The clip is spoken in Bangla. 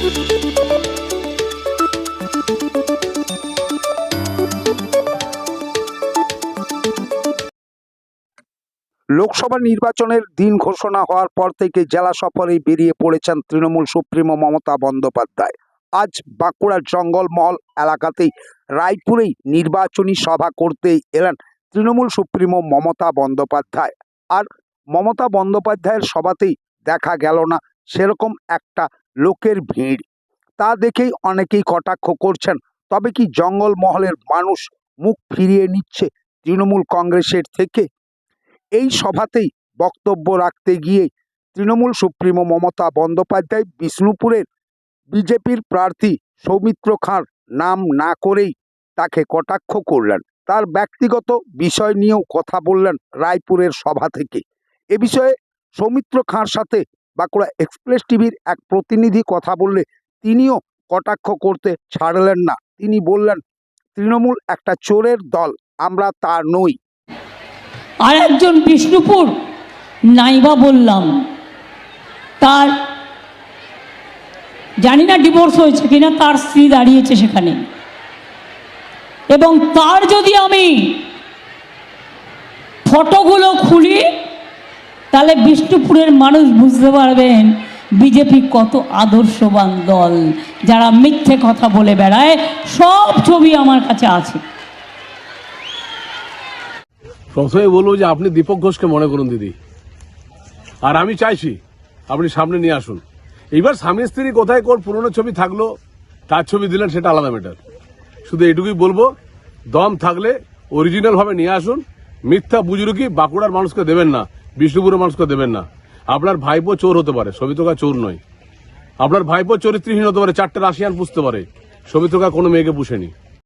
লোকসভা নির্বাচনের দিন ঘোষণা হওয়ার পর থেকে জেলা সফরে বেরিয়ে পড়েছেন তৃণমূল সুপ্রিমো মমতা বন্দ্যোপাধ্যায়। আজ বাঁকুড়ার জঙ্গলমহল এলাকাতেই রায়পুরেই নির্বাচনী সভা করতে এলেন তৃণমূল সুপ্রিমো মমতা বন্দ্যোপাধ্যায়। আর মমতা বন্দ্যোপাধ্যায়ের সভাতেই দেখা গেল না সেরকম একটা লোকের ভিড়। তা দেখেই অনেকেই কটাক্ষ করছেন, তবে কি জঙ্গলমহলের মানুষ মুখ ফিরিয়ে নিচ্ছে তৃণমূল কংগ্রেসের থেকে? এই সভাতেই বক্তব্য রাখতে গিয়ে তৃণমূল সুপ্রিমো মমতা বন্দ্যোপাধ্যায় বিষ্ণুপুরের বিজেপির প্রার্থী সৌমিত্র খাঁর নাম না করেই তাকে কটাক্ষ করলেন। তার ব্যক্তিগত বিষয় নিয়েও কথা বললেন রায়পুরের সভা থেকে। এ বিষয়ে সৌমিত্র খাঁর সাথে বাঁকুড়া এক্সপ্রেস টিভির এক প্রতিনিধি কথা বললে তিনিও কটাক্ষ করতে ছাড়লেন না। তিনি বললেন, তৃণমূল একটা চোরের দল, আমরা তা নই। আর একজন বিষ্ণুপুর নাইবা বললাম, তার জানি না ডিভোর্স হয়েছে কিনা, তার স্ত্রী দাঁড়িয়েছে সেখানে, এবং তার যদি আমি ফটোগুলো খুলি তাহলে বিষ্ণুপুরের মানুষ বুঝতে পারবেন বিজেপি কত আদর্শবান দল। যারা মিথ্যে কথা বলে বেড়ায়, সব ছবি আমার কাছে আছে। প্রথমে বলবো যে আপনি দীপক ঘোষকে মনে করুন দিদি, আর আমি চাইছি আপনি সামনে নিয়ে আসুন। এইবার স্বামী স্ত্রী কোথায় কোন পুরনো ছবি থাকলো, তার ছবি দিলেন, সেটা আলাদা ম্যাটার। শুধু এটুকুই বলবো, দম থাকলে অরিজিনাল ভাবে নিয়ে আসুন। মিথ্যা বুজরুকি বাঁকুড়ার মানুষকে দেবেন না, বিষ্ণুপুরের মানুষকে দেবেন না। আপনার ভাইপো চোর হতে পারে, সবিত্রকা চোর নয়। আপনার ভাইপো চরিত্রহীন হতে পারে, 4টে রাশিয়ান পুষতে পারে, সবিত্রকা কোনো মেয়েকে পুষেনি।